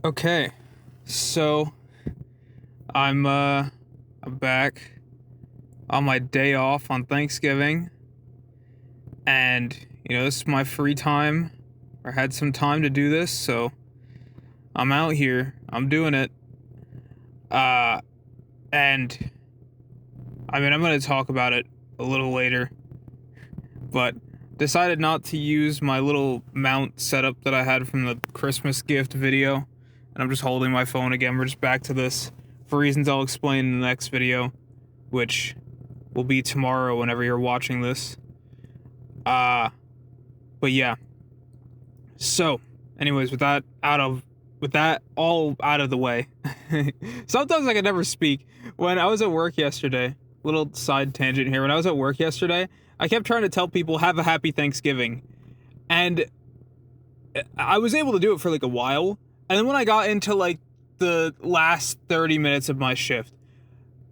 Okay, so I'm back on my day off on Thanksgiving, and this is my free time. I had some time to do this, so I'm out here. I'm doing it. Uh, and I'm gonna talk about it a little later, but decided not to use my little mount setup that I had from the Christmas gift video, and I'm just holding my phone again. We're just back to this for reasons I'll explain in the next video, which will be tomorrow whenever you're watching this. But yeah. So, anyways, with that all out of the way. Sometimes I can never speak. When I was at work yesterday, little side tangent here. When I was at work yesterday, I kept trying to tell people have a happy Thanksgiving. And I was able to do it for like a while. And then when I got into like the last 30 minutes of my shift,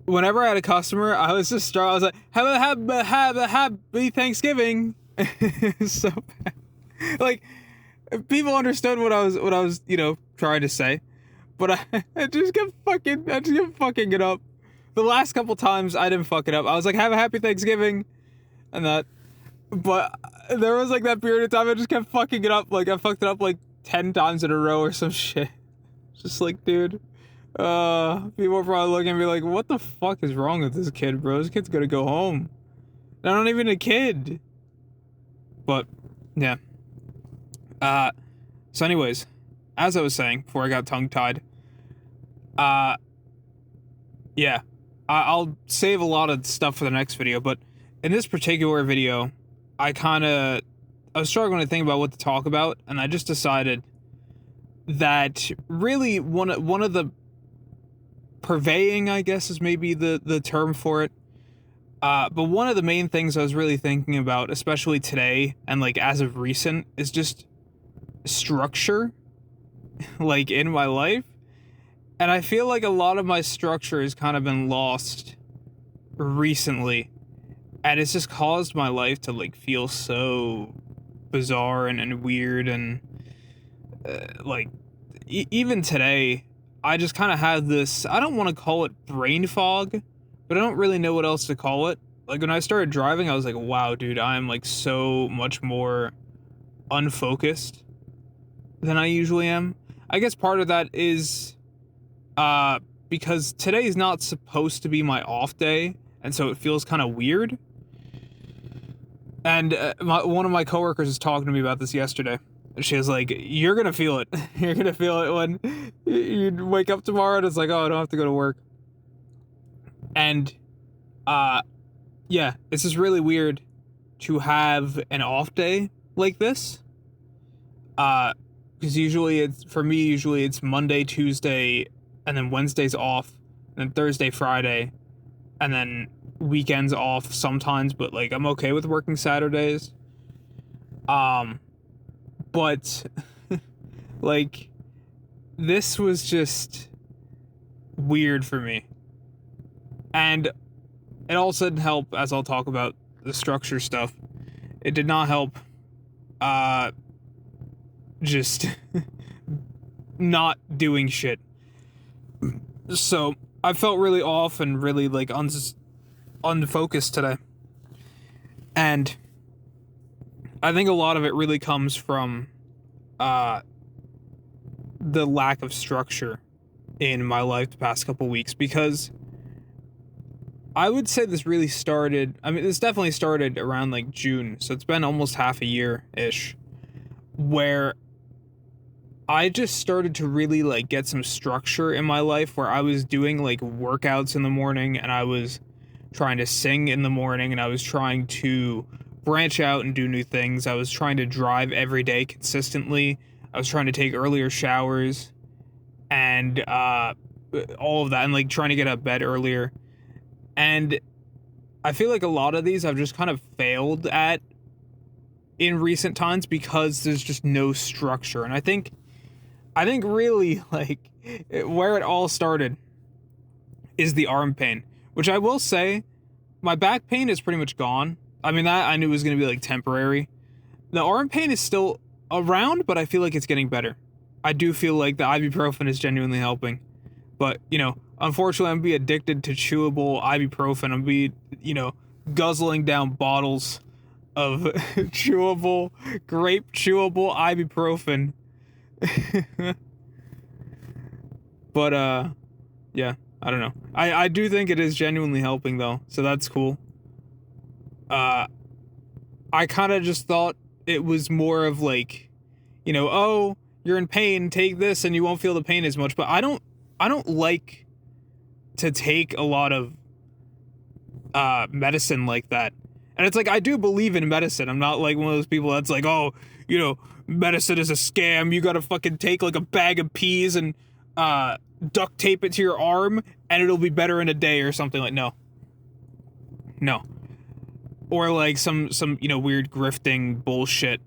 whenever I had a customer, I was like, have a happy Thanksgiving. So bad. Like, people understood what I was, trying to say, but I just kept fucking it up. The last couple times I didn't fuck it up. I was like, have a happy Thanksgiving, and that, but there was like that period of time I just kept fucking it up. Like, I fucked it up like 10 times in a row or some shit. Just like, dude, people are probably looking at me like, what the fuck is wrong with this kid, bro? This kid's gonna go home. I'm not even a kid. But, yeah. So anyways, as I was saying before I got tongue-tied, yeah, I'll save a lot of stuff for the next video, but in this particular video, I was struggling to think about what to talk about, and I just decided that really one of the purveying, I guess is maybe the term for it, but one of the main things I was really thinking about, especially today and like as of recent, is just structure, like in my life. And I feel like a lot of my structure has kind of been lost recently, and it's just caused my life to like feel so bizarre and weird, and like even today I just kind of had this, I don't want to call it brain fog, but I don't really know what else to call it. Like, when I started driving, I was like, wow, dude, I'm like so much more unfocused than I usually am. I guess part of that is because today is not supposed to be my off day, and so it feels kind of weird. And one of my coworkers was talking to me about this yesterday. She was like, you're gonna feel it. You're gonna feel it when you wake up tomorrow and it's like, oh, I don't have to go to work. And yeah, it's just really weird to have an off day like this. Because usually it's Monday, Tuesday, and then Wednesday's off, and then Thursday, Friday, and then weekends off sometimes, but like I'm okay with working Saturdays. But like, this was just weird for me. And it also didn't help, as I'll talk about the structure stuff. It did not help just not doing shit. So I felt really off and really like unfocused today. And I think a lot of it really comes from the lack of structure in my life the past couple weeks, because I would say this definitely started around like June, so it's been almost half a year-ish, where I just started to really like get some structure in my life, where I was doing like workouts in the morning, and I was trying to sing in the morning, and I was trying to branch out and do new things. I was trying to drive every day consistently. I was trying to take earlier showers and all of that, and like trying to get out of bed earlier. And I feel like a lot of these I've just kind of failed at in recent times because there's just no structure. And I think really like where it all started is the arm pain, which I will say my back pain is pretty much gone. I mean, that I knew was going to be like temporary. The arm pain is still around, but I feel like it's getting better. I do feel like the ibuprofen is genuinely helping. But, you know, unfortunately, I'm be addicted to chewable ibuprofen. I'm be, you know, guzzling down bottles of chewable, grape chewable ibuprofen. But, yeah, I don't know. I do think it is genuinely helping, though, so that's cool. I kind of just thought it was more of like, you know, oh, you're in pain, take this and you won't feel the pain as much. But I don't like to take a lot of medicine like that. And it's like, I do believe in medicine. I'm not like one of those people that's like, oh, you know, medicine is a scam. You gotta fucking take like a bag of peas and duct tape it to your arm and it'll be better in a day or something. Like, no. Or like some you know, weird grifting bullshit,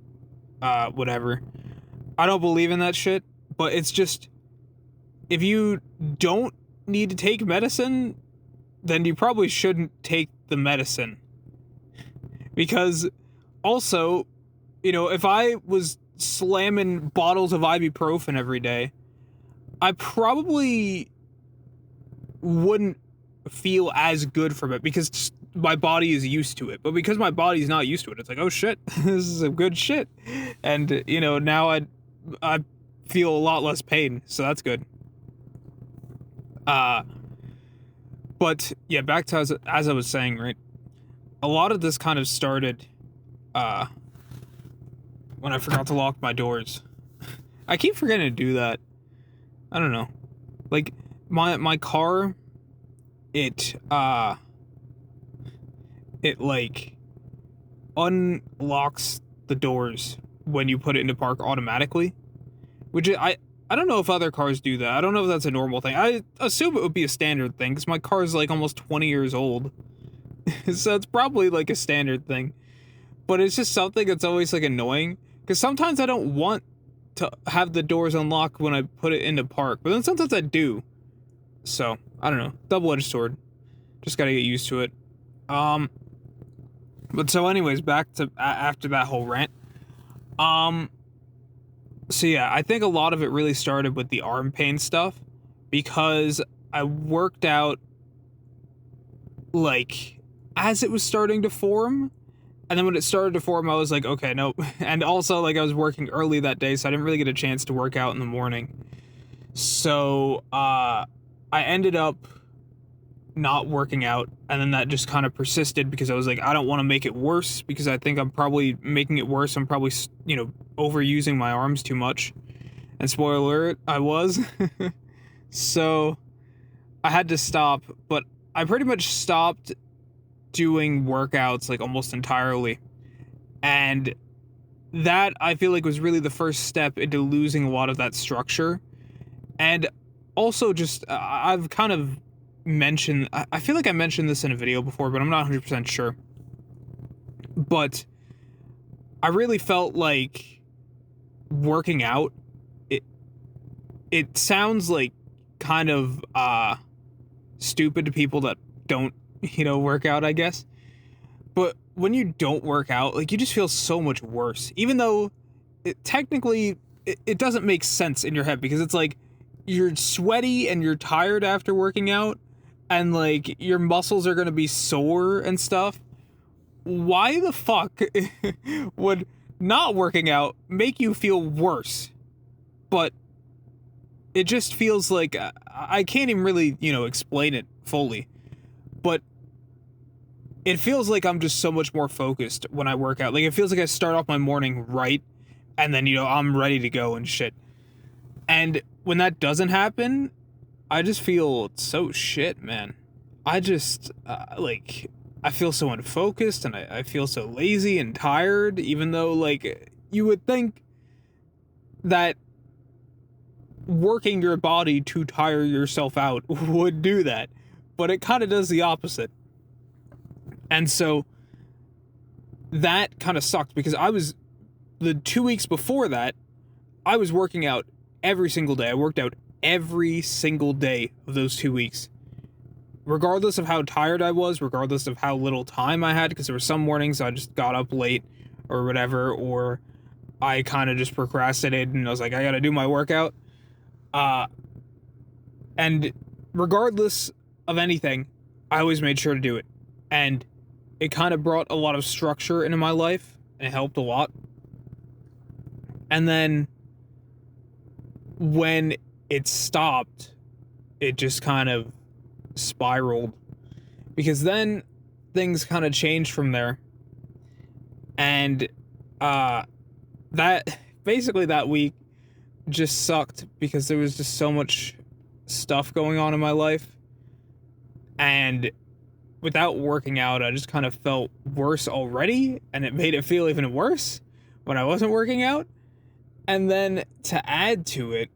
whatever. I don't believe in that shit, but it's just, if you don't need to take medicine, then you probably shouldn't take the medicine. Because also, you know, if I was slamming bottles of ibuprofen every day, I probably wouldn't feel as good from it because my body is used to it. But because my body's not used to it, it's like, oh shit, this is some good shit. And, you know, now I feel a lot less pain, so that's good. But yeah, back to as I was saying, right? A lot of this kind of started when I forgot to lock my doors. I keep forgetting to do that. I don't know. Like my car, it like unlocks the doors when you put it into park automatically, which I don't know if other cars do that. I don't know if that's a normal thing. I assume it would be a standard thing because my car is like almost 20 years old. So it's probably like a standard thing. But it's just something that's always like annoying because sometimes I don't want to have the doors unlocked when I put it into park, but then sometimes I do. So, I don't know. Double-edged sword. Just gotta get used to it. But so anyways, back to after that whole rant. So yeah, I think a lot of it really started with the arm pain stuff because I worked out like as it was starting to form, and then when it started to form I was like, okay, no. And also like I was working early that day, so I didn't really get a chance to work out in the morning. So I ended up not working out, and then that just kind of persisted because I was like, I don't want to make it worse because I think I'm probably making it worse. I'm probably, you know, overusing my arms too much. And spoiler alert, I was. So I had to stop, but I pretty much stopped doing workouts like almost entirely. And that I feel like was really the first step into losing a lot of that structure. And also just I've kind of mentioned, I feel like I mentioned this in a video before, but I'm not 100% sure. But I really felt like working out, it sounds like kind of stupid to people that don't, you know, work out, I guess. But when you don't work out, like, you just feel so much worse. Even though technically it doesn't make sense in your head because it's like you're sweaty and you're tired after working out and like your muscles are going to be sore and stuff. Why the fuck would not working out make you feel worse? But it just feels like I can't even really, you know, explain it fully. But it feels like I'm just so much more focused when I work out. Like, it feels like I start off my morning right, and then, you know, I'm ready to go and shit. And when that doesn't happen, I just feel so shit, man. I just, like, I feel so unfocused, and I feel so lazy and tired, even though, like, you would think that working your body to tire yourself out would do that. But it kind of does the opposite. And so that kind of sucked because the 2 weeks before that, I was working out every single day. I worked out every single day of those 2 weeks. Regardless of how tired I was, regardless of how little time I had, because there were some mornings I just got up late or whatever, or I kind of just procrastinated and I was like, I gotta do my workout. And regardless of anything, I always made sure to do it. And it kind of brought a lot of structure into my life, and it helped a lot. And then when it stopped, it just kind of spiraled. Because then things kind of changed from there. And that basically that week just sucked because there was just so much stuff going on in my life, and without working out I just kind of felt worse already, and it made it feel even worse when I wasn't working out. And then to add to it,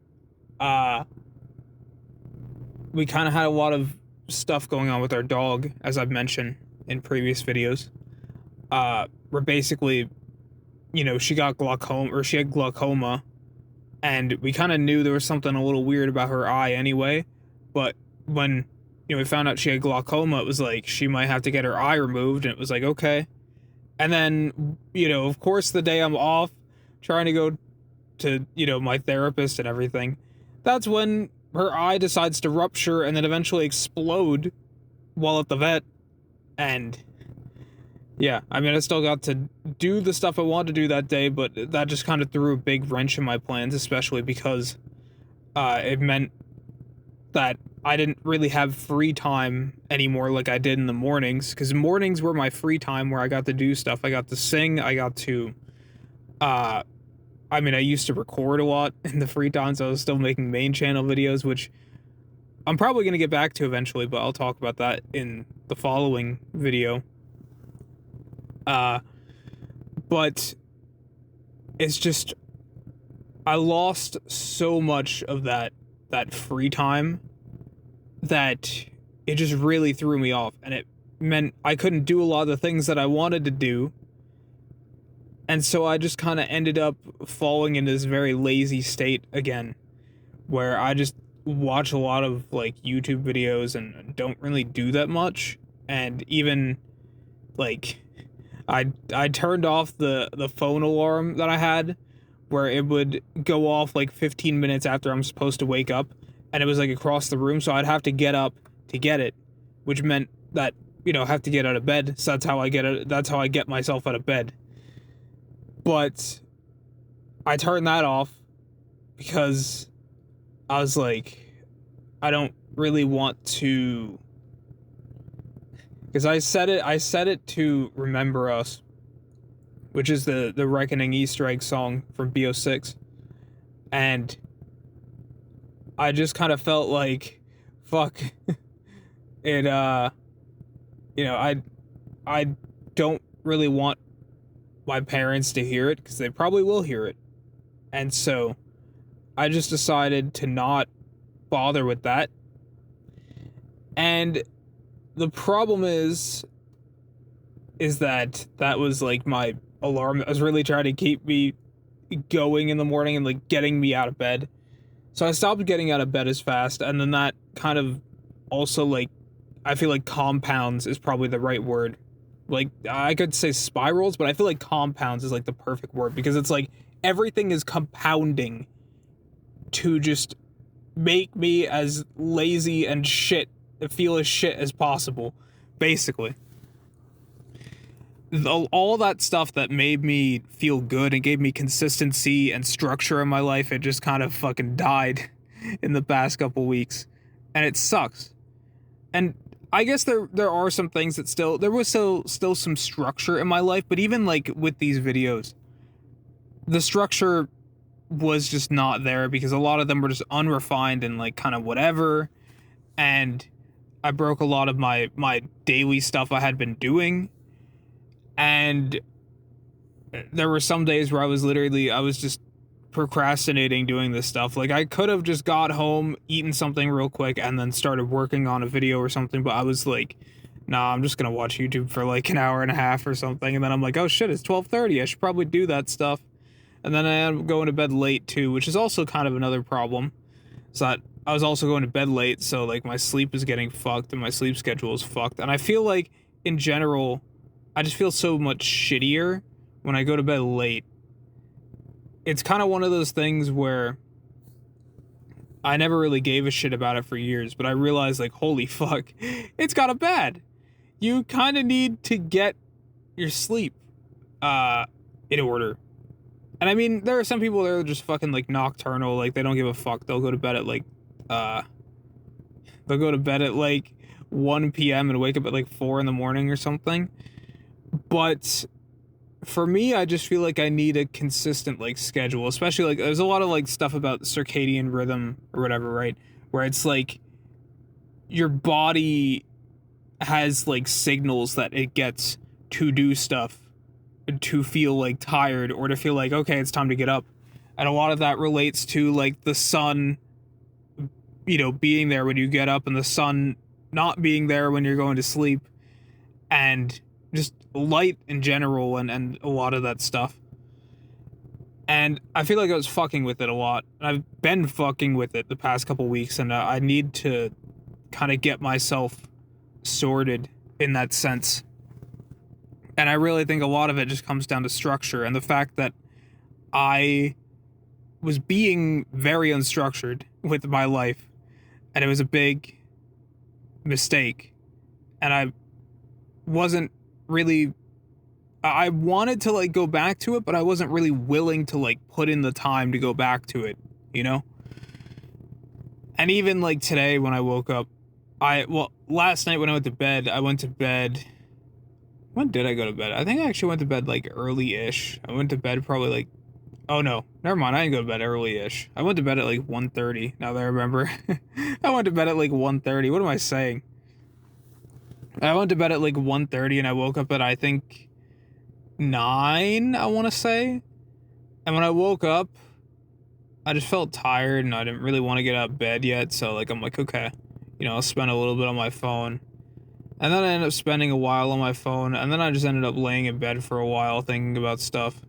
we kind of had a lot of stuff going on with our dog, as I've mentioned in previous videos. Where basically, you know, she had glaucoma, and we kind of knew there was something a little weird about her eye anyway. But when, you know, we found out she had glaucoma, it was like she might have to get her eye removed, and it was like, okay. And then, you know, of course, the day I'm off trying to go to, you know, my therapist and everything, that's when her eye decides to rupture and then eventually explode while at the vet. And yeah, I mean, I still got to do the stuff I wanted to do that day, but that just kind of threw a big wrench in my plans, especially because it meant that I didn't really have free time anymore like I did in the mornings, because mornings were my free time where I got to do stuff. I got to sing, I got to, I mean, I used to record a lot in the free times. I was still making main channel videos, which I'm probably going to get back to eventually, but I'll talk about that in the following video. But it's just, I lost so much of that free time that it just really threw me off, and it meant I couldn't do a lot of the things that I wanted to do. And so I just kind of ended up falling into this very lazy state again, where I just watch a lot of like YouTube videos and don't really do that much. And even like I turned off the phone alarm that I had, where it would go off like 15 minutes after I'm supposed to wake up, and it was like across the room, so I'd have to get up to get it, which meant that, you know, I have to get out of bed. So that's how I get myself out of bed. But I turned that off because I was like, I don't really want to, because I set it to Remember Us, which is the Reckoning Easter egg song from BO6. And I just kind of felt like, fuck, it, you know, I don't really want my parents to hear it, because they probably will hear it. And so I just decided to not bother with that. And the problem is that was like my alarm. I was really trying to keep me going in the morning and like getting me out of bed. So I stopped getting out of bed as fast, and then that kind of also, like, I feel like compounds is probably the right word. Like, I could say spirals, but I feel like compounds is like the perfect word, because it's like everything is compounding to just make me as lazy and feel as shit as possible, basically. All that stuff that made me feel good and gave me consistency and structure in my life, it just kind of fucking died in the past couple weeks, and it sucks. And I guess there are some things that there was still some structure in my life, but even like with these videos, the structure was just not there, because a lot of them were just unrefined and like kind of whatever. And I broke a lot of my daily stuff I had been doing. And there were some days where I was just procrastinating doing this stuff. Like, I could have just got home, eaten something real quick, and then started working on a video or something, but I was like, nah, I'm just gonna watch YouTube for like an hour and a half or something, and then I'm like, oh shit, it's 12:30, I should probably do that stuff. And then I am going to bed late too, which is also kind of another problem. So that I was also going to bed late, so like my sleep is getting fucked and my sleep schedule is fucked. And I feel like in general, I just feel so much shittier when I go to bed late. it's kind of one of those things where I never really gave a shit about it for years, but I realized, like, holy fuck, it's kind of bad. You kind of need to get your sleep in order. And I mean, there are some people that are just fucking, like, nocturnal, like, they don't give a fuck. They'll go to bed at, like, they'll go to bed at, like, 1 p.m. and wake up at, like, 4 in the morning or something. But for me, I just feel like I need a consistent, like, schedule, especially, like, there's a lot of, like, stuff about circadian rhythm or whatever, right? Where it's, like, your body has, like, signals that it gets to do stuff, to feel, like, tired, or to feel like, okay, it's time to get up. And a lot of that relates to, like, the sun, you know, being there when you get up and the sun not being there when you're going to sleep, and just light in general, and a lot of that stuff. And I feel like I was fucking with it a lot. I've been fucking with it the past couple weeks, and I need to kind of get myself sorted in that sense. And I really think a lot of it just comes down to structure and the fact that I was being very unstructured with my life, and it was a big mistake. And I wasn't really, I wanted to, like, go back to it, but I wasn't really willing to, like, put in the time to go back to it, you know? And even, like, today when I woke up, last night when I went to bed, when did I go to bed? I think I actually went to bed, like, early-ish. I went to bed probably, like, oh no, never mind, I didn't go to bed early-ish. I went to bed at, like, 1:30, now that I remember. I went to bed at, like, 1:30, what am I saying? I went to bed at, like, 1:30, and I woke up at, I think, 9, I want to say. And when I woke up, I just felt tired, and I didn't really want to get out of bed yet, so, like, I'm like, okay, you know, I'll spend a little bit on my phone. And then I ended up spending a while on my phone, and then I just ended up laying in bed for a while thinking about stuff.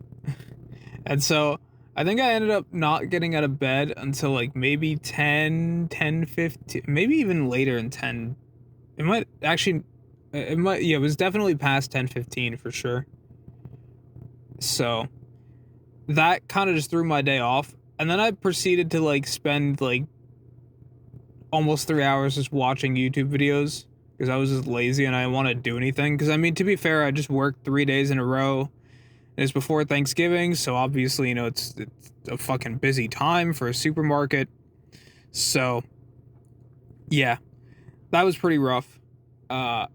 And so I think I ended up not getting out of bed until, like, maybe 10:15, maybe even later than 10. It might, yeah, it was definitely past 10:15 for sure. So that kind of just threw my day off. And then I proceeded to, like, spend, like, almost 3 hours just watching YouTube videos, because I was just lazy and I didn't want to do anything. Because, I mean, to be fair, I just worked 3 days in a row. It's before Thanksgiving, so obviously, you know, it's a fucking busy time for a supermarket. So, yeah, that was pretty rough. And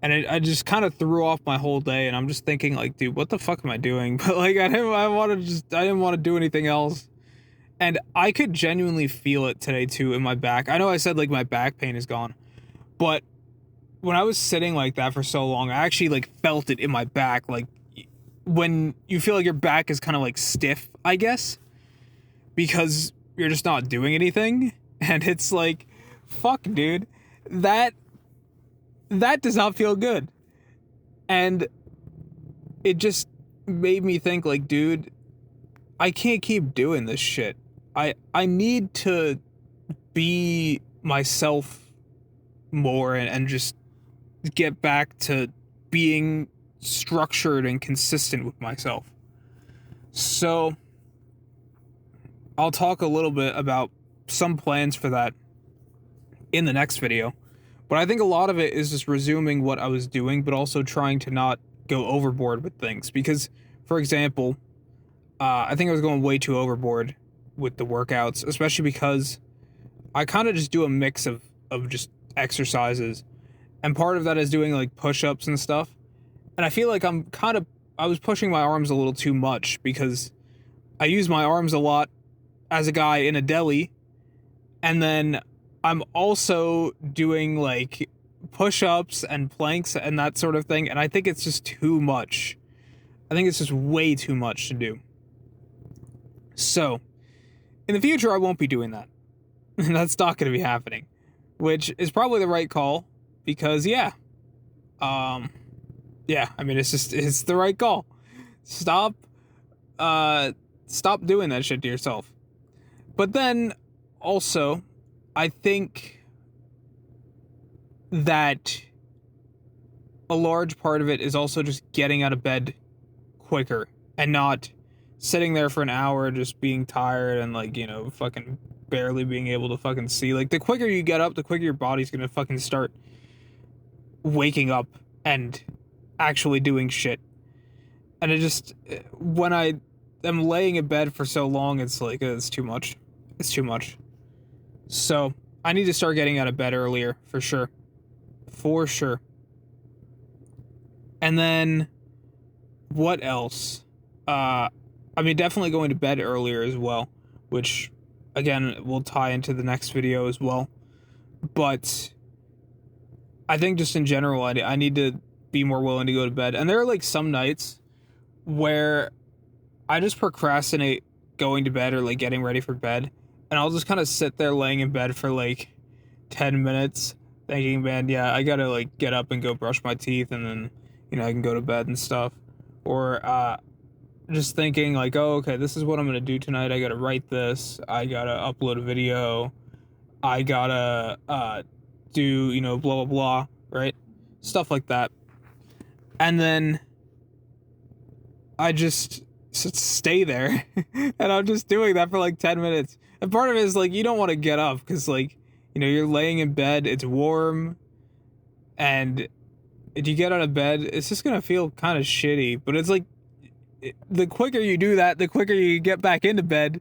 I just kind of threw off my whole day, and I'm just thinking, like, dude, what the fuck am I doing? But, like, I didn't want to do anything else. And I could genuinely feel it today, too, in my back. I know I said, like, my back pain is gone, but when I was sitting like that for so long, I actually, like, felt it in my back, like, when you feel like your back is kind of, like, stiff, I guess, because you're just not doing anything. And it's like, fuck, dude, that does not feel good. And it just made me think, like, dude, I can't keep doing this shit. I need to be myself more, and just get back to being structured and consistent with myself. So I'll talk a little bit about some plans for that in the next video. But I think a lot of it is just resuming what I was doing, but also trying to not go overboard with things. Because, for example, I think I was going way too overboard with the workouts, especially because I kind of just do a mix of just exercises. And part of that is doing, like, push-ups and stuff. And I feel like I was pushing my arms a little too much, because I use my arms a lot as a guy in a deli. And then I'm also doing, like, push-ups and planks and that sort of thing. And I think it's just too much. I think it's just way too much to do. So, in the future, I won't be doing that. That's not going to be happening. Which is probably the right call. Because, yeah, I mean, it's the right call. Stop doing that shit to yourself. But then, also, I think that a large part of it is also just getting out of bed quicker, and not sitting there for an hour just being tired and, like, you know, fucking barely being able to fucking see. Like, the quicker you get up, the quicker your body's gonna fucking start waking up and actually doing shit. And it just, when I am laying in bed for so long, it's like, it's too much. It's too much. So, I need to start getting out of bed earlier, for sure. For sure. And then, what else? I mean, definitely going to bed earlier as well, which, again, will tie into the next video as well. But I think just in general, I need to be more willing to go to bed. And there are, like, some nights where I just procrastinate going to bed or, like, getting ready for bed. And I'll just kind of sit there laying in bed for, like, 10 minutes thinking, man, yeah, I gotta, like, get up and go brush my teeth and then, you know, I can go to bed and stuff. Or, just thinking, like, oh, okay, this is what I'm gonna do tonight. I gotta write this. I gotta upload a video. I gotta, do, you know, blah, blah, blah, right? Stuff like that. And then I just stay there. And I'm just doing that for, like, 10 minutes. And part of it is, like, you don't want to get up because, like, you know, you're laying in bed, it's warm, and if you get out of bed, it's just gonna feel kind of shitty. But it's like, the quicker you do that, the quicker you get back into bed,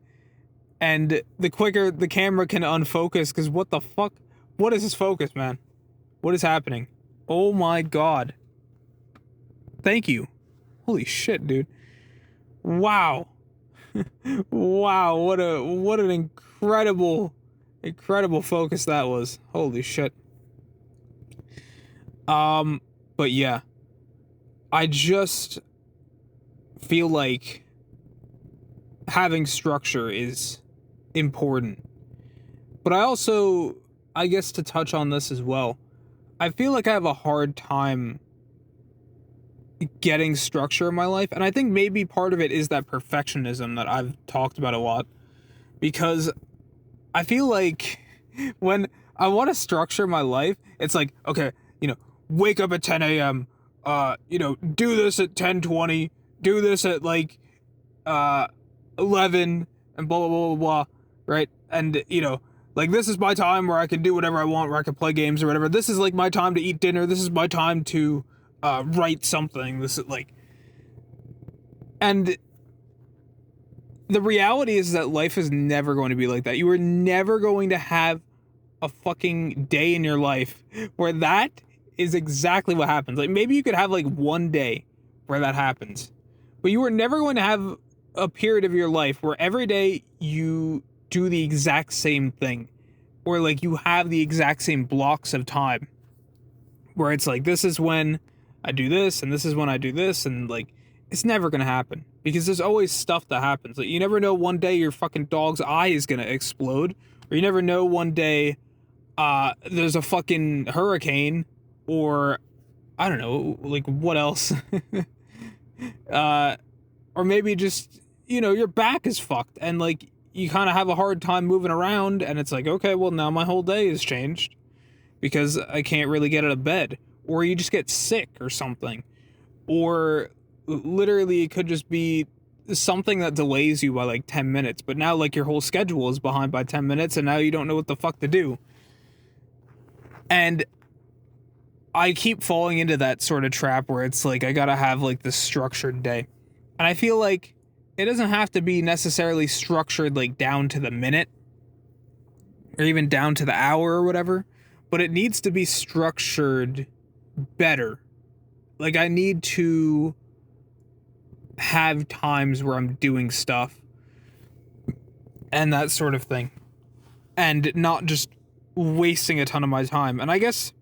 and the quicker the camera can unfocus, because what the fuck? What is this focus, man? What is happening? Oh my god. Thank you. Holy shit, dude. Wow. Wow, what an incredible focus that was. Holy shit. But yeah. I just feel like having structure is important. But I also, I guess to touch on this as well, I feel like I have a hard time getting structure in my life, and I think maybe part of it is that perfectionism that I've talked about a lot, because I feel like when I want to structure my life, it's like, okay, you know, wake up at 10 a.m., you know, do this at 10:20, do this at, like, 11, and blah, blah, blah, blah, blah, right? And, you know, like, this is my time where I can do whatever I want, where I can play games or whatever. This is, like, my time to eat dinner. This is my time to write something. This is, like... And the reality is that life is never going to be like that. You are never going to have a fucking day in your life where that is exactly what happens. Like, maybe you could have, like, one day where that happens. But you are never going to have a period of your life where every day you do the exact same thing. Or, like, you have the exact same blocks of time. Where it's like, this is when I do this, and this is when I do this, and, like, it's never gonna happen. Because there's always stuff that happens. Like, you never know one day your fucking dog's eye is gonna explode. Or you never know one day, there's a fucking hurricane, or, I don't know, like, what else? Or maybe just, you know, your back is fucked, and, like, you kind of have a hard time moving around, and it's like, okay, well, now my whole day has changed, because I can't really get out of bed. Or you just get sick or something. Or literally it could just be something that delays you by, like, 10 minutes, but now, like, your whole schedule is behind by 10 minutes, and now you don't know what the fuck to do. And I keep falling into that sort of trap where it's like, I gotta have, like, this structured day. And I feel like it doesn't have to be necessarily structured, like, down to the minute, or even down to the hour or whatever, but it needs to be structured better. Like, I need to have times where I'm doing stuff and that sort of thing, and not just wasting a ton of my time. And I guess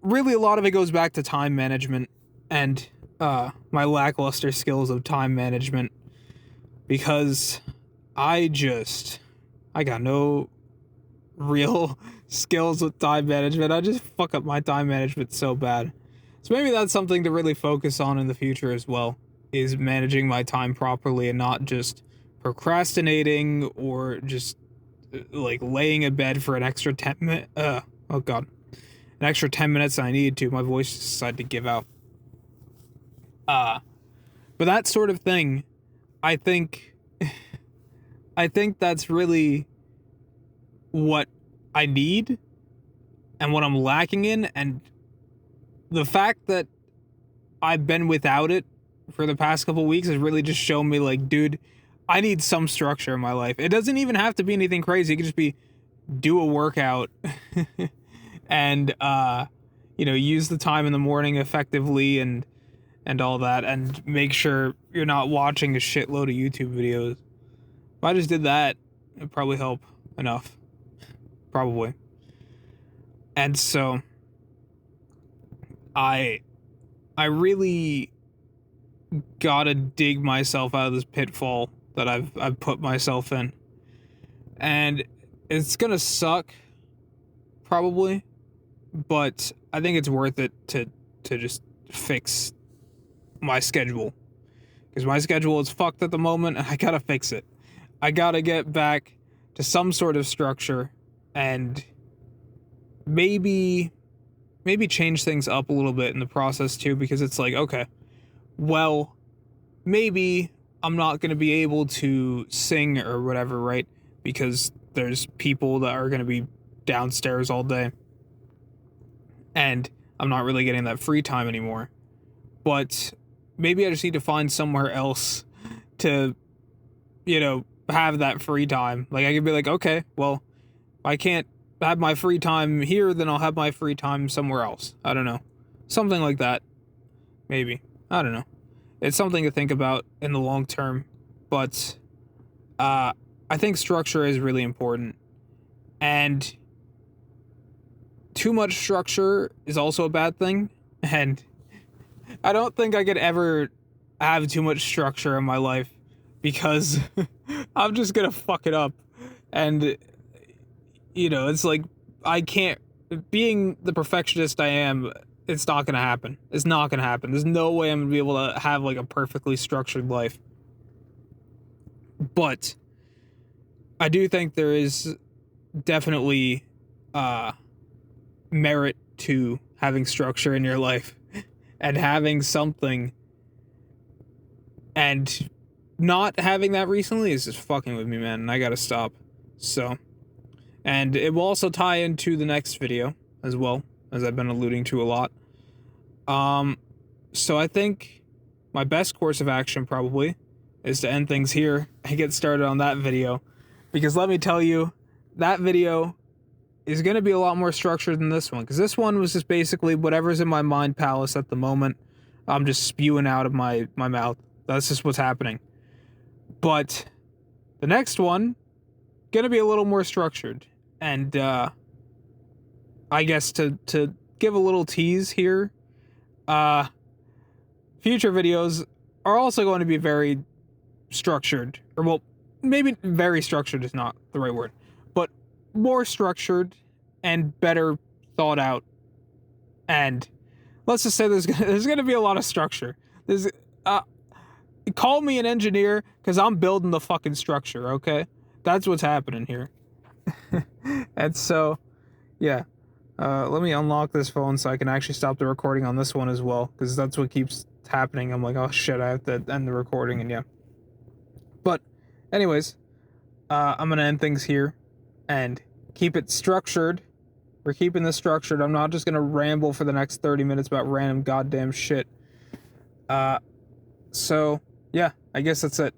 really a lot of it goes back to time management and my lackluster skills of time management, because I got no real skills with time management. I just fuck up my time management so bad. So maybe that's something to really focus on in the future as well, is managing my time properly and not just procrastinating or just, like, laying in bed for an extra 10 minutes. Oh god. An extra 10 minutes than I needed to. My voice decided to give out. But that sort of thing, I think I think that's really what I need and what I'm lacking in, and the fact that I've been without it for the past couple weeks has really just shown me, like, dude, I need some structure in my life. It doesn't even have to be anything crazy. It could just be do a workout and use the time in the morning effectively and all that, and make sure you're not watching a shitload of YouTube videos. If I just did that, it'd probably help enough. Probably. And so I really gotta dig myself out of this pitfall that I've put myself in. And it's gonna suck, probably, but I think it's worth it to just fix my schedule. Because my schedule is fucked at the moment, and I gotta fix it. I gotta get back to some sort of structure, and maybe change things up a little bit in the process too, because it's like, okay, well, maybe I'm not going to be able to sing or whatever, right? Because there's people that are going to be downstairs all day, and I'm not really getting that free time anymore. But maybe I just need to find somewhere else to, have that free time. Like, I could be like, okay, well, I can't have my free time here, then I'll have my free time somewhere else. I don't know. Something like that. Maybe. I don't know. It's something to think about in the long term. But I think structure is really important. And too much structure is also a bad thing. And I don't think I could ever have too much structure in my life, because I'm just gonna fuck it up. And it's like, I can't, being the perfectionist I am, it's not gonna happen. It's not gonna happen. There's no way I'm gonna be able to have, like, a perfectly structured life. But I do think there is definitely merit to having structure in your life, and having something, and not having that recently is just fucking with me, man, and I gotta stop. So, and it will also tie into the next video as well, as I've been alluding to a lot. So I think my best course of action probably is to end things here and get started on that video, because let me tell you, that video is going to be a lot more structured than this one, because this one was just basically whatever's in my mind palace at the moment. I'm just spewing out of my mouth. That's just what's happening. But the next one, going to be a little more structured. And I guess to give a little tease here, future videos are also going to be very structured. Or, well, maybe very structured is not the right word, but more structured and better thought out. And let's just say there's going to be a lot of structure. There's call me an engineer, because I'm building the fucking structure, okay? That's what's happening here. And so, yeah. Let me unlock this phone so I can actually stop the recording on this one as well, because that's what keeps happening. I'm like, oh shit, I have to end the recording, and yeah. But anyways, I'm going to end things here and keep it structured. We're keeping this structured. I'm not just going to ramble for the next 30 minutes about random goddamn shit. So, yeah, I guess that's it.